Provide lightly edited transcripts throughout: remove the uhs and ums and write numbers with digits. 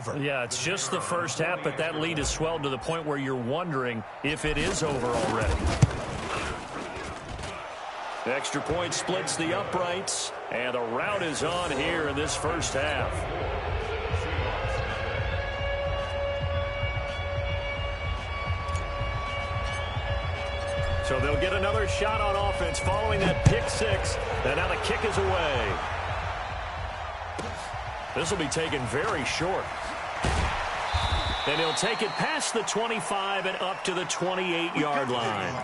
Yeah, it's just the first half, but that lead has swelled to the point where you're wondering if it is over already. The extra point splits the uprights, and a rout is on here in this first half. So they'll get another shot on offense following that pick six, and now the kick is away. This will be taken very short. And he'll take it past the 25 and up to the 28-yard line.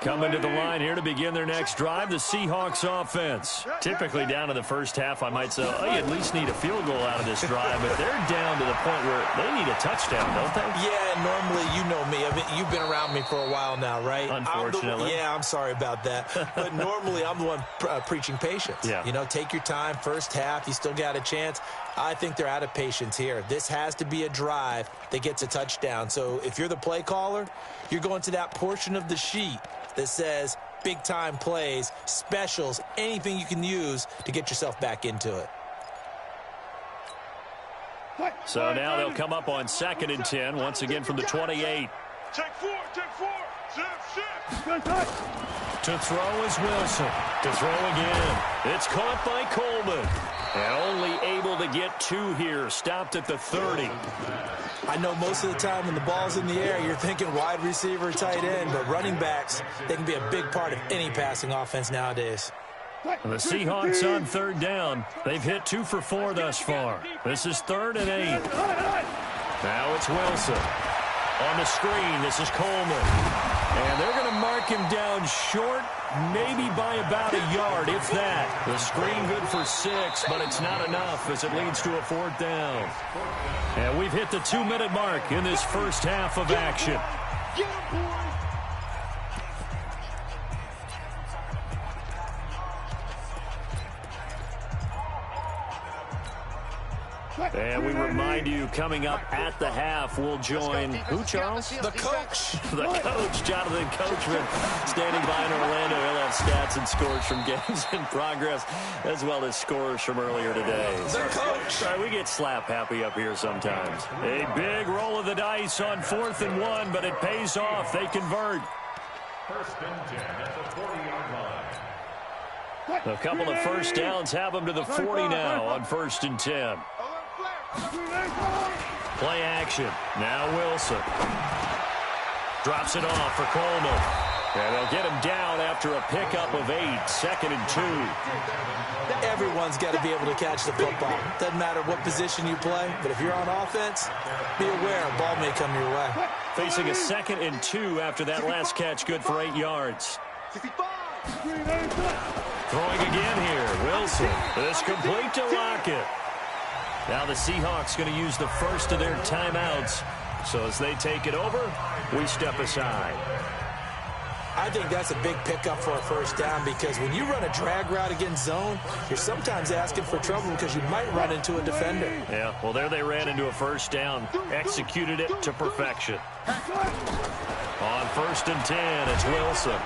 Coming to the line here to begin their next drive, the Seahawks offense. Typically down to the first half, I might say, oh, you at least need a field goal out of this drive, but they're down to the point where they need a touchdown, don't they? Yeah, normally, you know me. I mean, you've been around me for a while now, right? Unfortunately. I'm sorry about that. But normally, I'm the one preaching patience. Yeah. You know, take your time, first half, you still got a chance. I think they're out of patience here. This has to be a drive that gets a touchdown. So if you're the play caller, you're going to that portion of the sheet that says big-time plays, specials, anything you can use to get yourself back into it. So now they'll come up on 2nd and 10, once again from the 28. Take four, zip. To throw is Wilson. To throw again. It's caught by Coleman. And only able to get 2 here. Stopped at the 30. I know most of the time when the ball's in the air, you're thinking wide receiver, tight end, but running backs, they can be a big part of any passing offense nowadays. And the Seahawks on 3rd down. They've hit 2 for 4 thus far. This is 3rd and 8. Now it's Wilson. On the screen, this is Coleman. And they're going to mark him down short, maybe by about a yard, if that. The screen good for 6, but it's not enough as it leads to a 4th down. And we've hit the 2-minute mark in this first half of action. And we remind you, coming up at the half, we'll join who, Charles? The coach. The coach, Jonathan Coachman, standing by in Orlando. He'll have stats and scores from games in progress, as well as scores from earlier today. The coach. Sorry, we get slap happy up here sometimes. A big roll of the dice on 4th and 1, but it pays off. They convert. 1st and 10 at the 40-yard line. A couple of first downs have them to the 40 now on 1st and 10. Play action. Now Wilson. Drops it off for Coleman. And they'll get him down after a pickup of 8. 2nd and 2. Everyone's got to be able to catch the football. Doesn't matter what position you play, but if you're on offense, be aware a ball may come your way. Facing a 2nd and 2 after that last catch, good for 8 yards. Throwing again here. Wilson. This complete to Lockett. Now the Seahawks going to use the first of their timeouts. So as they take it over, we step aside. I think that's a big pickup for a first down because when you run a drag route against zone, you're sometimes asking for trouble because you might run into a defender. Yeah, well, there they ran into a first down. Executed it to perfection. On 1st and 10, it's Wilson.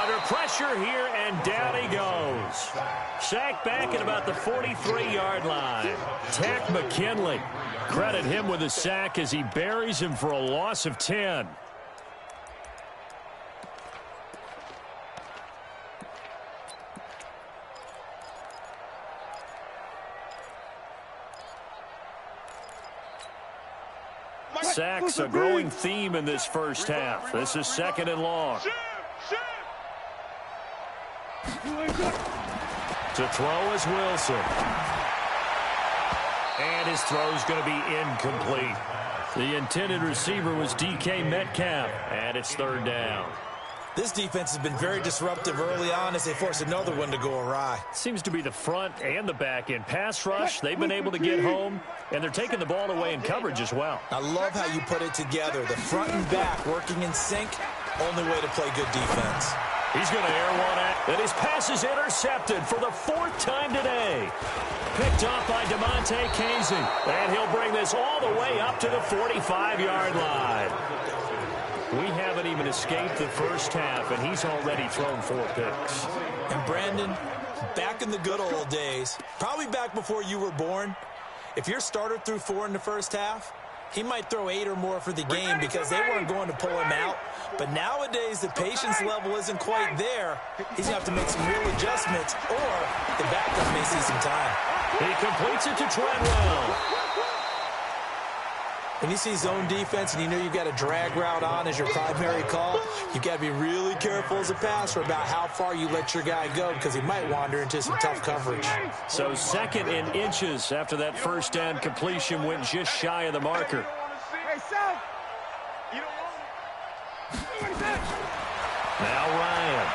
Under pressure here, and down he goes. Sacked back at about the 43-yard line. Tack McKinley. Credit him with a sack as he buries him for a loss of 10. Sacks a growing theme in this first half. This is 2nd and long. To throw is Wilson. And his throw's going to be incomplete. The intended receiver was DK Metcalf, and it's 3rd down. This defense has been very disruptive early on as they force another one to go awry. Seems to be the front and the back end. Pass rush, they've been able to get home, and they're taking the ball away in coverage as well. I love how you put it together. The front and back working in sync, only way to play good defense. He's going to air one out, and his pass is intercepted for the 4th time today. Picked off by DeMonte Casey, and he'll bring this all the way up to the 45-yard line. We haven't even escaped the first half, and he's already thrown 4 picks. And Brandon, back in the good old days, probably back before you were born, if your starter threw 4 in the first half, he might throw 8 or more for the game because they weren't going to pull him out. But nowadays, the patience level isn't quite there. He's going to have to make some real adjustments, or the backup may see some time. He completes it to Treadwell. When you see zone defense and you know you've got a drag route on as your primary call, you've got to be really careful as a passer about how far you let your guy go because he might wander into some tough coverage. So 2nd and inches after that first down completion went just shy of the marker. Now Ryan.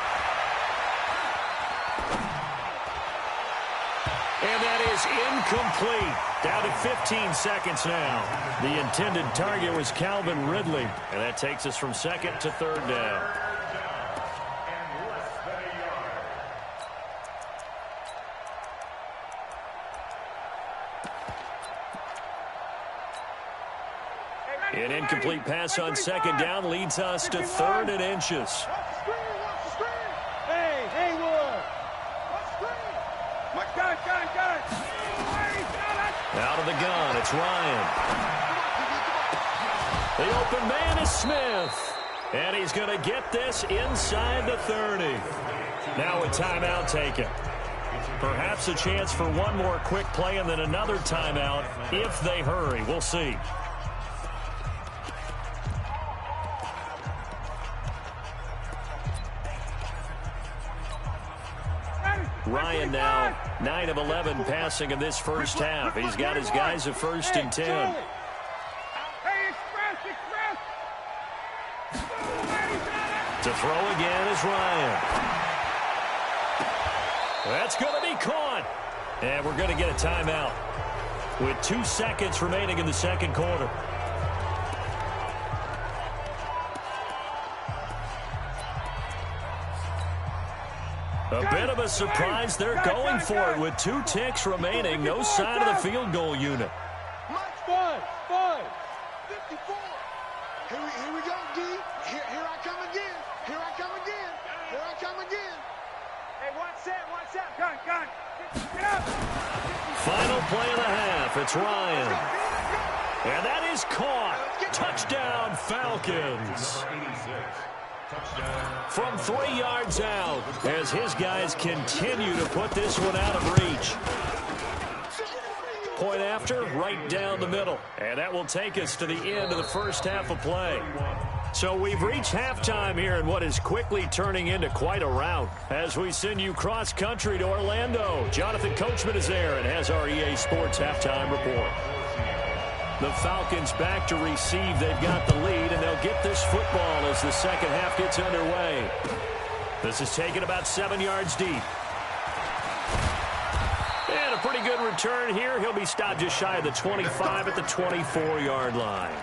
And that is incomplete. Down to 15 seconds now. The intended target was Calvin Ridley. And that takes us from 2nd to 3rd down. An incomplete pass on 2nd down leads us to 3rd and inches. Out of the gun, it's Ryan. The open man is Smith. And he's going to get this inside the 30. Now a timeout taken. Perhaps a chance for one more quick play and then another timeout if they hurry. We'll see. Ryan now 9 of 11 passing in this first half. He's got his guys at 1st and 10. To throw again is Ryan. That's going to be caught. And we're going to get a timeout with 2 seconds remaining in the 2nd quarter. A bit of a surprise. They're going for it with 2 ticks remaining. No sign of the field goal unit. Five, 54. Here we go, D. Here I come again. Here I come again. Here I come again. Hey, watch that. Gun. Get up. Final play of the half. It's Ryan. And that is caught. Touchdown, Falcons. From 3 yards out as his guys continue to put this one out of reach. Point after, right down the middle. And that will take us to the end of the first half of play. So we've reached halftime here in what is quickly turning into quite a rout. As we send you cross-country to Orlando, Jonathan Coachman is there and has our EA Sports halftime report. The Falcons back to receive. They've got the lead, and they'll get this football as the second half gets underway. This is taken about 7 yards deep. And a pretty good return here. He'll be stopped just shy of the 25 at the 24-yard line.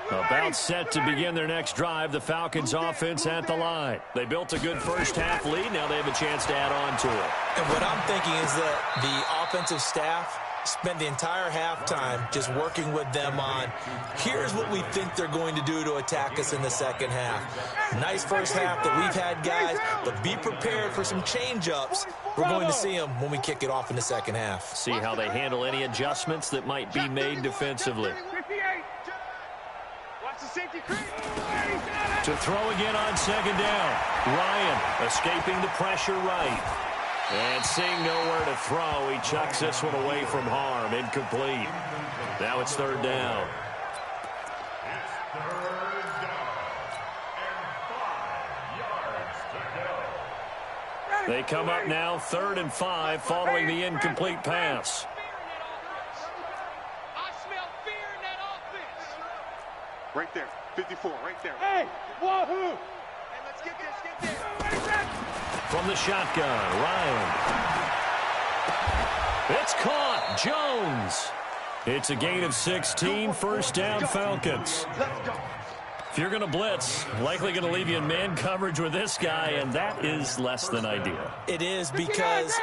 About set to begin their next drive, the Falcons offense at the line. They built a good first half lead. Now they have a chance to add on to it. And what I'm thinking is that the offensive staff spent the entire halftime just working with them on, here's what we think they're going to do to attack us in the second half. Nice first half that we've had, guys, but be prepared for some change-ups. We're going to see them when we kick it off in the second half. See how they handle any adjustments that might be made defensively. To throw again on second down. Ryan escaping the pressure right. And seeing nowhere to throw, he chucks this one away from harm. Incomplete. Now it's third down. It's third down. And 5 yards to go. They come up now 3rd and 5 following the incomplete pass. I smell fear in that offense. Right there. 54, right there. Hey, wahoo! Hey, let's get this, From the shotgun, Ryan. It's caught. Jones. It's a gain of 16. First down, Falcons. If you're going to blitz, likely going to leave you in man coverage with this guy, and that is less than ideal. It is, because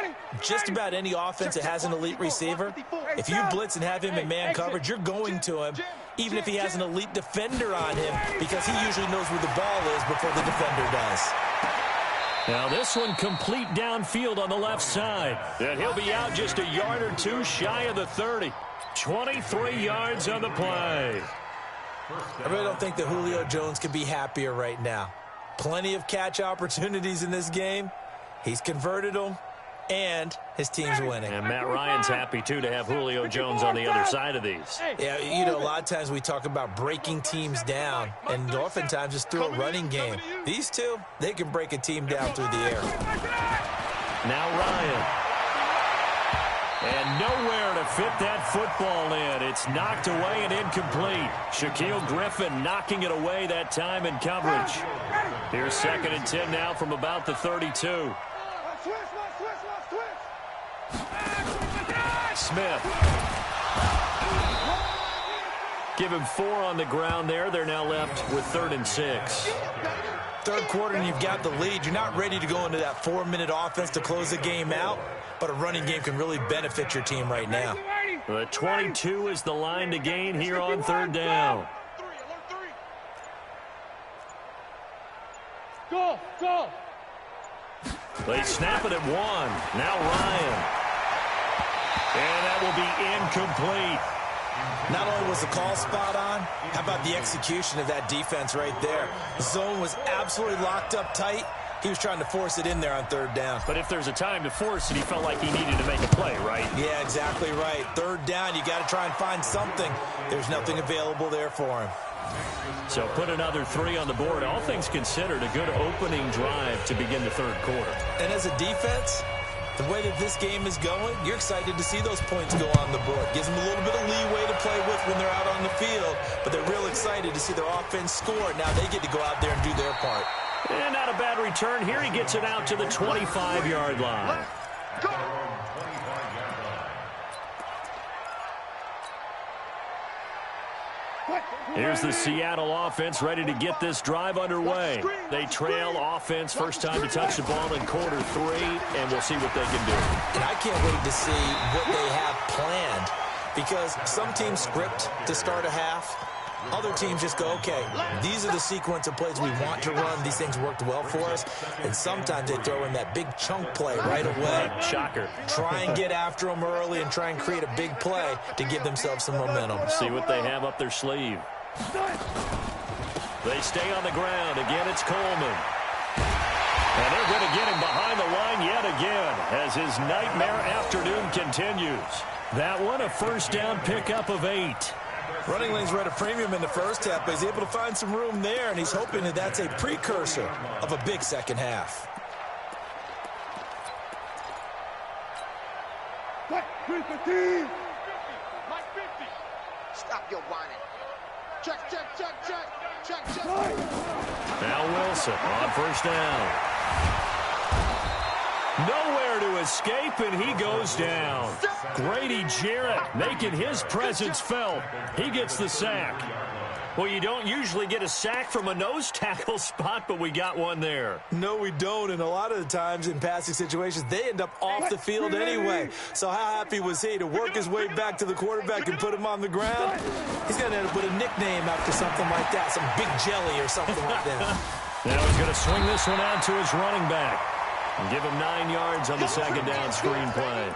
just about any offense that has an elite receiver, if you blitz and have him in man coverage, you're going to him, even if he has an elite defender on him, because he usually knows where the ball is before the defender does. Now this one complete downfield on the left side. And he'll be out just a yard or two shy of the 30. 23 yards on the play. I really don't think that Julio Jones could be happier right now. Plenty of catch opportunities in this game. He's converted them, and his team's winning. And Matt Ryan's happy, too, to have Julio Jones on the other side of these. Yeah, you know, a lot of times we talk about breaking teams down, and oftentimes just through a running game. These two, they can break a team down through the air. Now Ryan. And nowhere to fit that football in. It's knocked away and incomplete. Shaquille Griffin knocking it away that time in coverage. Here's 2nd and 10 now from about the 32. Smith. Give him 4 on the ground there. They're now left with 3rd and 6. Third quarter and you've got the lead. You're not ready to go into that 4-minute offense to close the game out, but a running game can really benefit your team right now. The 22 is the line to gain here on 3rd down. Go, go. They snap it at 1. Now Ryan. And that will be incomplete. Not only was the call spot on, how about the execution of that defense right there? The zone was absolutely locked up tight. He was trying to force it in there on 3rd down. But if there's a time to force it, he felt like he needed to make a play, right? Yeah, exactly right. 3rd down, you got to try and find something. There's nothing available there for him. So put another 3 on the board. All things considered, a good opening drive to begin the 3rd quarter. And as a defense, the way that this game is going, you're excited to see those points go on the board. Gives them a little bit of leeway to play with when they're out on the field, but they're real excited to see their offense score. Now they get to go out there and do their part. And not a bad return here. He gets it out to the 25-yard line. Here's the Seattle offense ready to get this drive underway. They trail offense first time to touch the ball in quarter 3, and we'll see what they can do. And I can't wait to see what they have planned, because some teams script to start a half. Other teams just go, okay, these are the sequence of plays we want to run. These things worked well for us. And sometimes they throw in that big chunk play right away. Shocker. Try and get after them early and try and create a big play to give themselves some momentum. See what they have up their sleeve. They stay on the ground. Again, it's Coleman. And they're going to get him behind the line yet again as his nightmare afternoon continues. That one, a first down pickup of 8. Running lanes were at a premium in the first half, but he's able to find some room there, and he's hoping that that's a precursor of a big second half. Stop your whining. Check, check, check, check, check, check. Now Wilson on first down. Nowhere to escape, and he goes down. Grady Jarrett making his presence felt. He gets the sack. Well, you don't usually get a sack from a nose tackle spot, but we got one there. No, we don't, and a lot of the times in passing situations, they end up off the field anyway. So how happy was he to work his way back to the quarterback and put him on the ground? He's going to end up with a nickname after something like that, some Big Jelly or something like that. Now he's going to swing this one out to his running back and give him 9 yards on the second down screen play.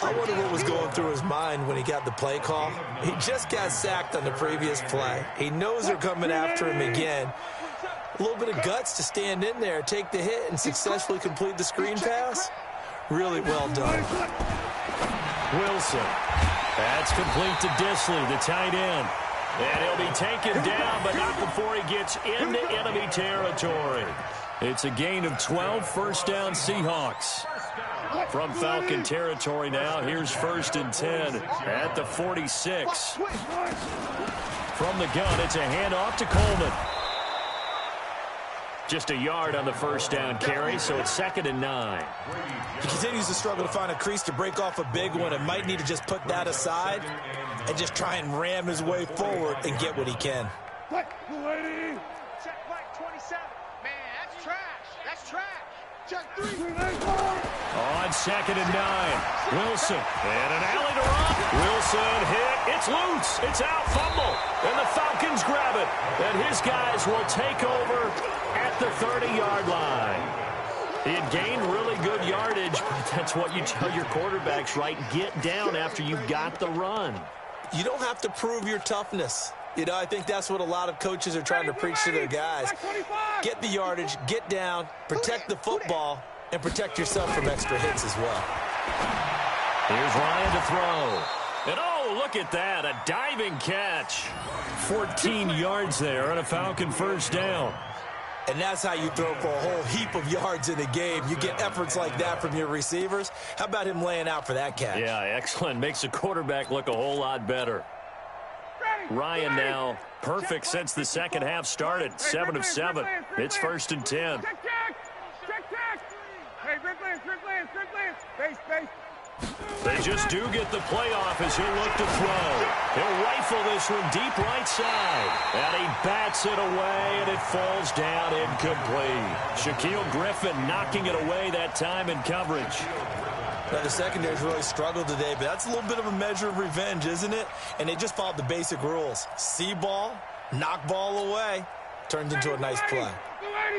I wonder what was going through his mind when he got the play call. He just got sacked on the previous play. He knows they're coming after him again. A little bit of guts to stand in there, take the hit, and successfully complete the screen pass. Really well done. Wilson. That's complete to Disley, the tight end. And he'll be taken down, but not before he gets into enemy territory. It's a gain of 12, first down Seahawks. From Falcon territory now, here's 1st and 10 at the 46. From the gun, it's a handoff to Coleman. Just a yard on the first down carry, so it's 2nd and 9. He continues to struggle to find a crease to break off a big one and might need to just put that aside and just try and ram his way forward and get what he can. Check Mike, 27. Man, that's trash. That's trash. Check 3. On 2nd and 9. Wilson. And an alley to Rock. Wilson hit. It's loose. It's out. Fumble. And the Falcons grab it. And his guys will take over at the 30-yard line. He had gained really good yardage, but that's what you tell your quarterbacks, right? Get down after you've got the run. You don't have to prove your toughness. You know, I think that's what a lot of coaches are trying to preach to their guys. Get the yardage, get down, protect the football, and protect yourself from extra hits as well. Here's Ryan to throw. And oh, look at that, a diving catch. 14 yards there on a Falcon first down. And that's how you throw for a whole heap of yards in a game. You get efforts like that from your receivers. How about him laying out for that catch? Yeah, excellent. Makes the quarterback look a whole lot better. Ryan now perfect since the second half started. 7 of 7. It's 1st and 10. Check. Hey, good plans. Base. They just do get the playoff as he'll look to throw. He'll rifle this one deep right side. And he bats it away, and it falls down incomplete. Shaquille Griffin knocking it away that time in coverage. Now, the secondary's really struggled today, but that's a little bit of a measure of revenge, isn't it? And they just followed the basic rules. See ball, knock ball away. Turns into a nice play.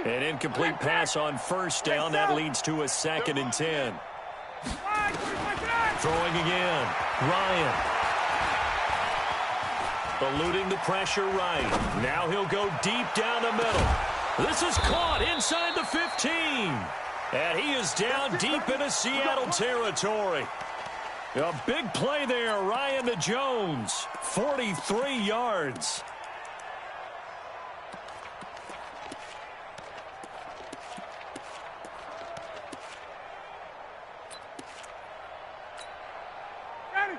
An incomplete pass on first down. That leads to a 2nd and 10. Throwing again. Ryan. Eluding the pressure right. Now he'll go deep down the middle. This is caught inside the 15. And he is down deep into Seattle territory. A big play there, Ryan to Jones. 43 yards.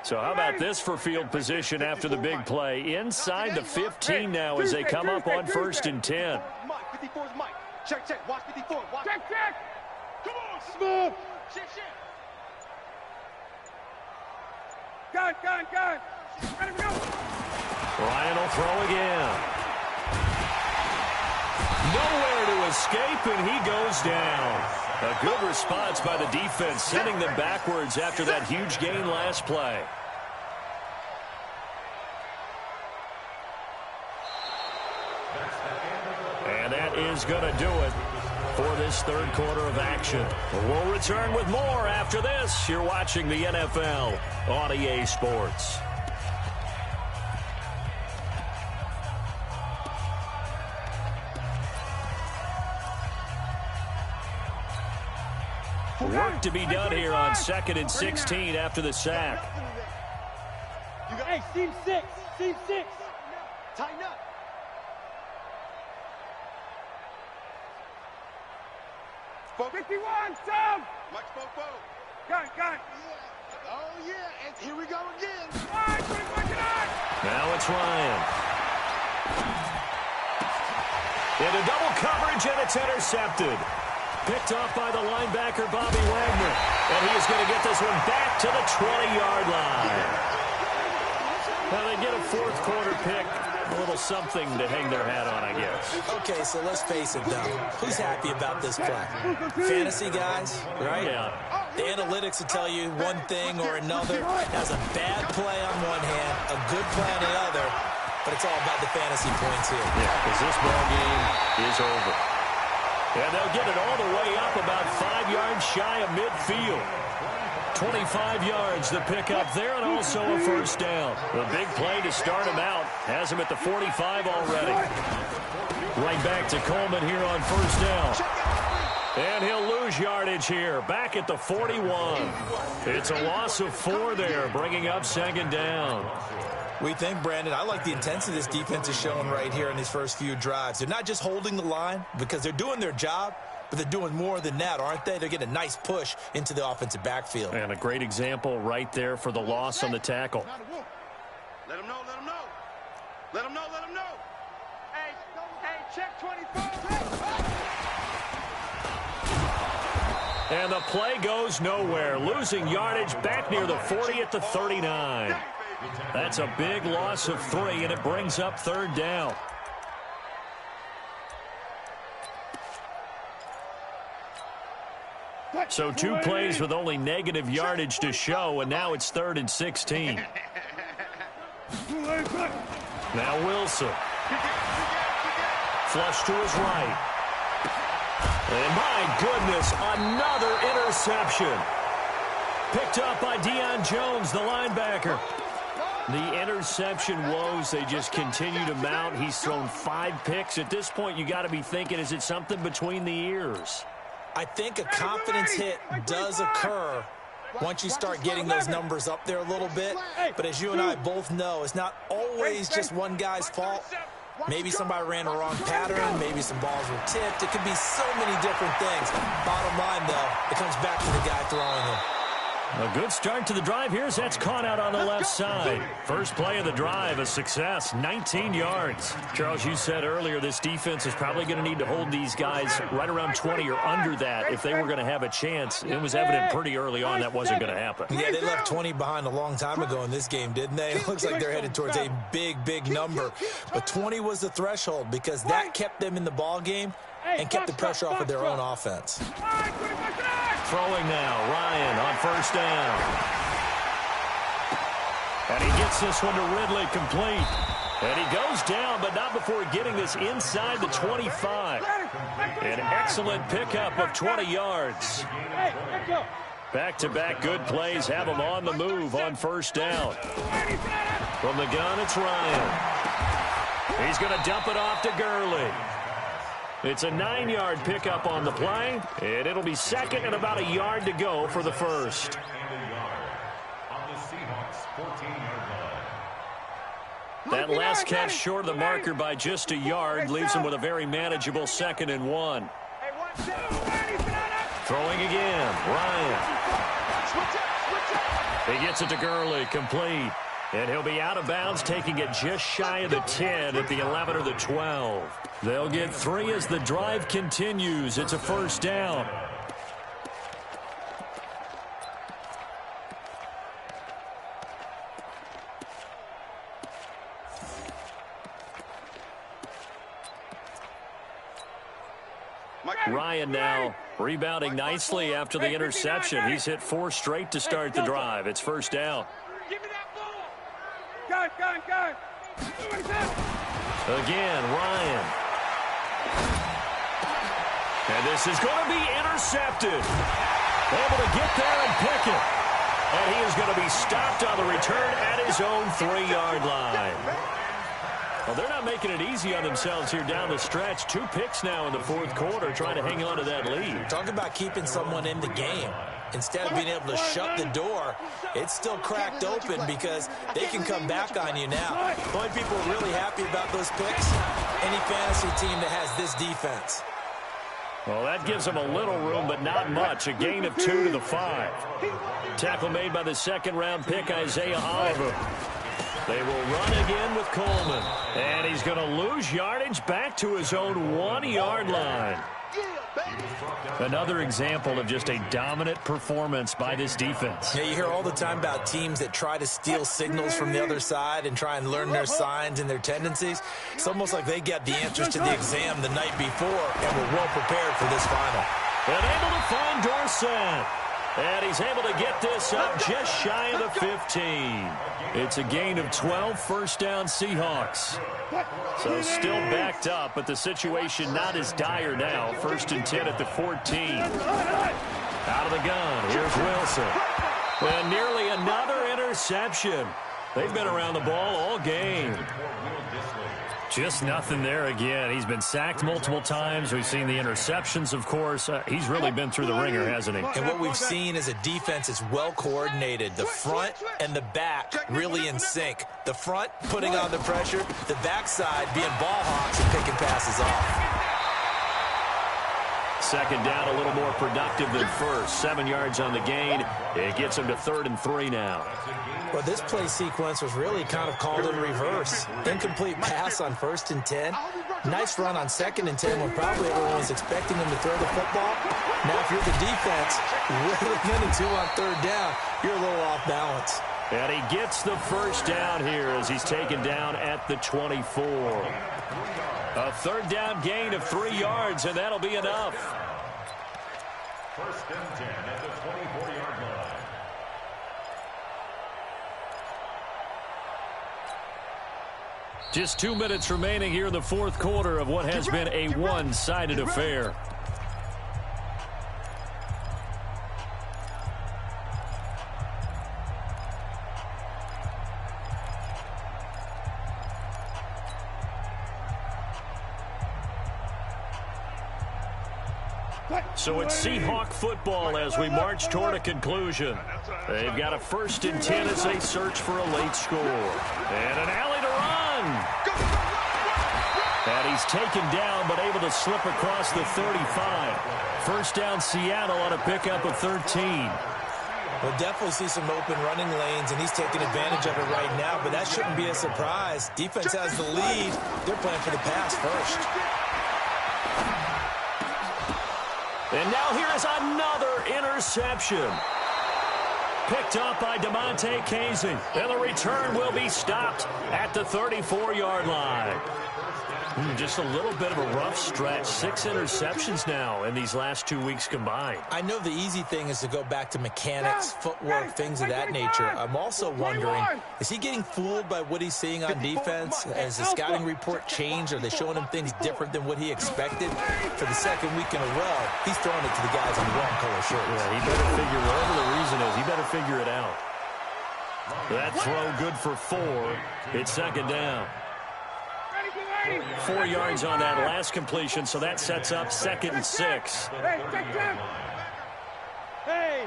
So how about this for field position after the big play? Inside the 15 now as they come up on 1st and 10. Mike, 54's Mike. Check. Watch 54. Check. Come on, smooth. Shit. Gun. Ready to go. Ryan will throw again. Nowhere to escape, and he goes down. A good response by the defense, sending them backwards after that huge gain last play. And that is going to do it for this third quarter of action. We'll return with more after this. You're watching the NFL on EA Sports. Work to be done here on 2nd and 16 after the sack. Hey, seam 6. Tighten up. Spoke 51, Sam. Mike spoke. Gun. Yeah. Oh, yeah. And here we go again. Now it's Ryan. Into double coverage, and it's intercepted. Picked off by the linebacker, Bobby Wagner. And he is going to get this one back to the 20-yard line. Now they get a fourth quarter pick. A little something to hang their hat on, I guess. Okay, so let's face it, though. Who's happy about this play? Fantasy guys, right? Yeah. The analytics will tell you one thing or another. Has a bad play on one hand, a good play on the other, but it's all about the fantasy points here. Yeah, because this ball game is over. And they'll get it all the way up about 5 yards shy of midfield. 25 yards the pickup there, and also a first down. The big play to start him out. Has him at the 45 already. Right back to Coleman here on first down. And he'll lose yardage here. Back at the 41. It's a loss of 4 there, bringing up 2nd down. We think, Brandon, I like the intensity this defense is showing right here in these first few drives. They're not just holding the line because they're doing their job, but they're doing more than that, aren't they? They're getting a nice push into the offensive backfield. And a great example right there for the loss on the tackle. Let him know. Hey, check 24. And the play goes nowhere. Losing yardage back near the 40 at the 39. That's a big loss of 3, and it brings up 3rd down. So 2 plays with only negative yardage to show, and now it's 3rd and 16. Now Wilson. Flush to his right. And my goodness, another interception. Picked up by Deion Jones, the linebacker. The interception woes, they just continue to mount. He's thrown 5 picks. At this point, you got to be thinking, is it something between the ears? I think a confidence hit does occur once you start getting those numbers up there a little bit. But as you and I both know, it's not always just one guy's fault. Maybe somebody ran a wrong pattern. Maybe some balls were tipped. It could be so many different things. Bottom line, though, it comes back to the guy throwing them. A good start to the drive here as that's caught out on the left side. First play of the drive, a success, 19 yards. Charles, you said earlier this defense is probably going to need to hold these guys right around 20 or under that if they were going to have a chance. It was evident pretty early on that wasn't going to happen. Yeah, they left 20 behind a long time ago in this game, didn't they? It looks like they're headed towards a big, big number. But 20 was the threshold because that kept them in the ball game and kept the pressure off of their own offense. Throwing now, Ryan on first down. And he gets this one to Ridley complete. And he goes down, but not before getting this inside the 25. An excellent pickup of 20 yards. Back-to-back good plays have him on the move on first down. From the gun, it's Ryan. He's going to dump it off to Gurley. It's a 9-yard pickup on the play, and it'll be second and about a yard to go for the first. That last catch short of the marker by just a yard leaves him with a very manageable 2nd and 1. Throwing again, Ryan. He gets it to Gurley, complete. And he'll be out of bounds, taking it just shy of the 10 at the 11 or the 12. They'll get 3 as the drive continues. It's a first down. Ryan now rebounding nicely after the interception. He's hit 4 straight to start the drive. It's first down. Again, Ryan. And this is going to be intercepted. Able to get there and pick it. And he is going to be stopped on the return at his own 3-yard line. Well, they're not making it easy on themselves here down the stretch. 2 picks now in the 4th quarter, trying to hang on to that lead. Talk about keeping someone in the game. Instead of being able to shut the door, it's still cracked open because they can come back on you now. The only people really happy about those picks, any fantasy team that has this defense. Well, that gives them a little room, but not much. A gain of 2 to the 5. Tackle made by the 2nd-round pick, Isaiah Oliver. They will run again with Coleman. And he's going to lose yardage back to his own 1-yard line. Another example of just a dominant performance by this defense. Yeah, you hear all the time about teams that try to steal signals from the other side and try and learn their signs and their tendencies. It's almost like they get the answers to the exam the night before and were well prepared for this final. And able to find Dorsett. And he's able to get this up just shy of the 15. It's a gain of 12, first down Seahawks. So still backed up, but the situation not as dire now. 1st and 10 at the 14. Out of the gun, here's Wilson. And nearly another interception. They've been around the ball all game. Just nothing there again. He's been sacked multiple times. We've seen the interceptions, of course. He's really been through the ringer, hasn't he? And what we've seen is a defense is well coordinated. The front and the back really in sync. The front putting on the pressure, the backside being ball hawks and picking passes off. 2nd down, a little more productive than first. 7 yards on the gain. It gets him to 3rd and 3 now. Well, this play sequence was really kind of called in reverse. Incomplete pass on 1st and 10. Nice run on 2nd and 10 when probably everyone was expecting him to throw the football. Now, if you're the defense, really into 2 on 3rd down, you're a little off balance. And he gets the first down here as he's taken down at the 24. A 3rd down gain of 3 yards, and that'll be enough. First and 10 at the 24-yard line. Just 2 minutes remaining here in the fourth quarter of what has been a one-sided affair. So it's Seahawk football as we march toward a conclusion. They've got a 1st and 10 as they search for a late score. And an alley to run. And he's taken down but able to slip across the 35. First down Seattle on a pickup of 13. We'll definitely see some open running lanes, and he's taking advantage of it right now, but that shouldn't be a surprise. Defense has the lead. They're playing for the pass first. And now here is another interception. Picked up by DeMonte Casey. And the return will be stopped at the 34-yard line. Just a little bit of a rough stretch. 6 interceptions now in these last 2 weeks combined. I know the easy thing is to go back to mechanics, footwork, things of that nature. I'm also wondering, is he getting fooled by what he's seeing on defense? Has the scouting report changed? Are they showing him things different than what he expected? For the second week in a row, he's throwing it to the guys in the wrong color shirts. Yeah, he better figure, whatever the reason is, he better figure it out. That throw good for 4. It's second down. 4 yards on that last completion, so that sets up 2nd and 6. Hey,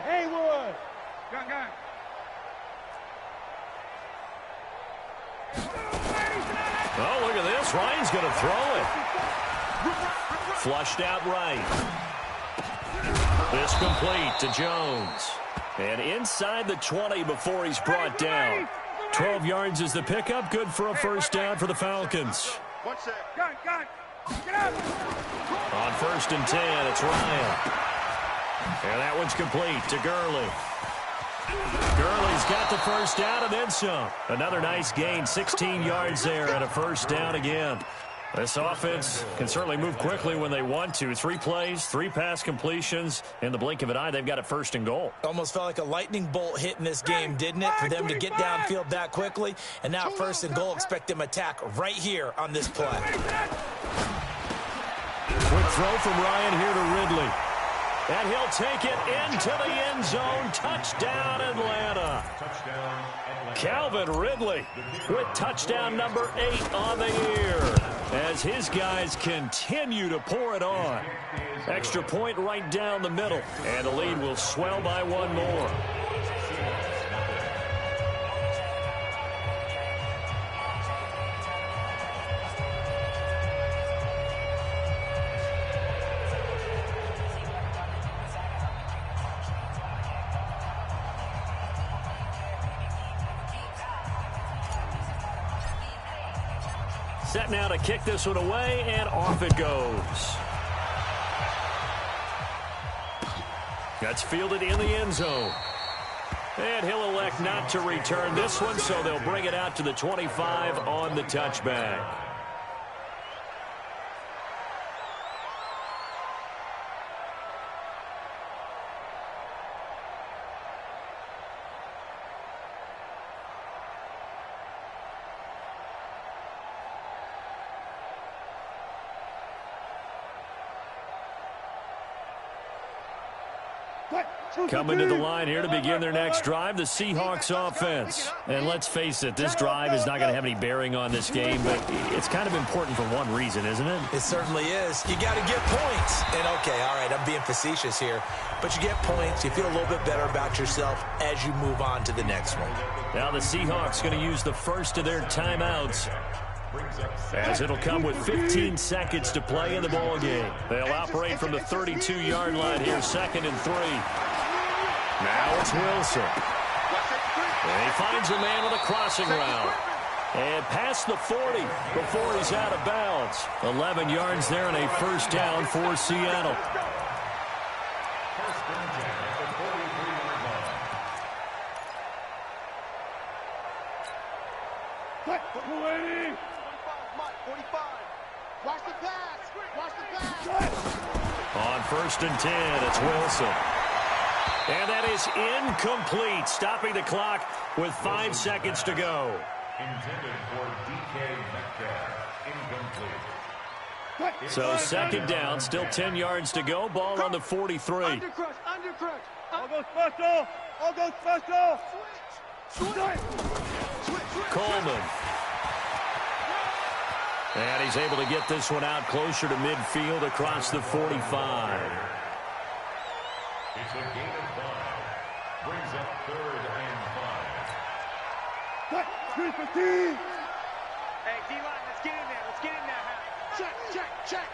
Haywood. Oh, look at this. Ryan's going to throw it. Flushed out right. This complete to Jones. And inside the 20 before he's brought down. 12 yards is the pickup. Good for a first down for the Falcons. Gun. Get up. On 1st and 10, it's Ryan. And that one's complete to Gurley. Gurley's got the first down and then some. Another nice gain, 16 yards there and a first down again. This offense can certainly move quickly when they want to. 3 plays, 3 pass completions. In the blink of an eye, they've got a 1st and goal. Almost felt like a lightning bolt hit in this game, didn't it? For them to get downfield that quickly. And now 1st and goal, expect them to attack right here on this play. Quick throw from Ryan here to Ridley. And he'll take it into the end zone. Touchdown, Atlanta. Calvin Ridley with touchdown number 8 on the year as his guys continue to pour it on. Extra point right down the middle, and the lead will swell by 1 more. Set now to kick this one away, and off it goes. That's fielded in the end zone. And he'll elect not to return this one, so they'll bring it out to the 25 on the touchback. Coming to the line here to begin their next drive, the Seahawks offense. And let's face it, this drive is not going to have any bearing on this game, but it's kind of important for one reason, isn't it? It certainly is. You got to get points. And, okay, all right, I'm being facetious here. But you get points, you feel a little bit better about yourself as you move on to the next one. Now the Seahawks going to use the first of their timeouts, as it'll come with 15 seconds to play in the ballgame. They'll operate from the 32-yard line here, 2nd and 3. Now it's Wilson. And he finds a man with a crossing route. And past the 40 before he's out of bounds. 11 yards there and a first down for Seattle. Watch the pass. Watch the pass. On 1st and 10, it's Wilson. And that is incomplete, stopping the clock with 5 seconds to go. Intended for DK Metcalf. Incomplete. So 2nd down, still 10 yards to go. Ball on the 43. Undercrush. Undercrush. All go special. All go special. Coleman. And he's able to get this one out closer to midfield across the 45. It's a gain of 5. Brings up 3rd and 5. Hey, D-line, let's get in there. Let's get in there. Check.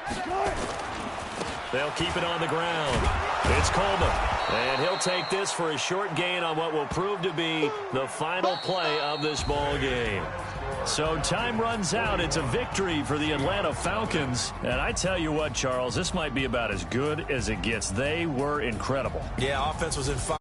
They'll keep it on the ground. It's Coleman. And he'll take this for a short gain on what will prove to be the final play of this ball game. So time runs out. It's a victory for the Atlanta Falcons. And I tell you what, Charles, this might be about as good as it gets. They were incredible. Yeah, offense was in fire.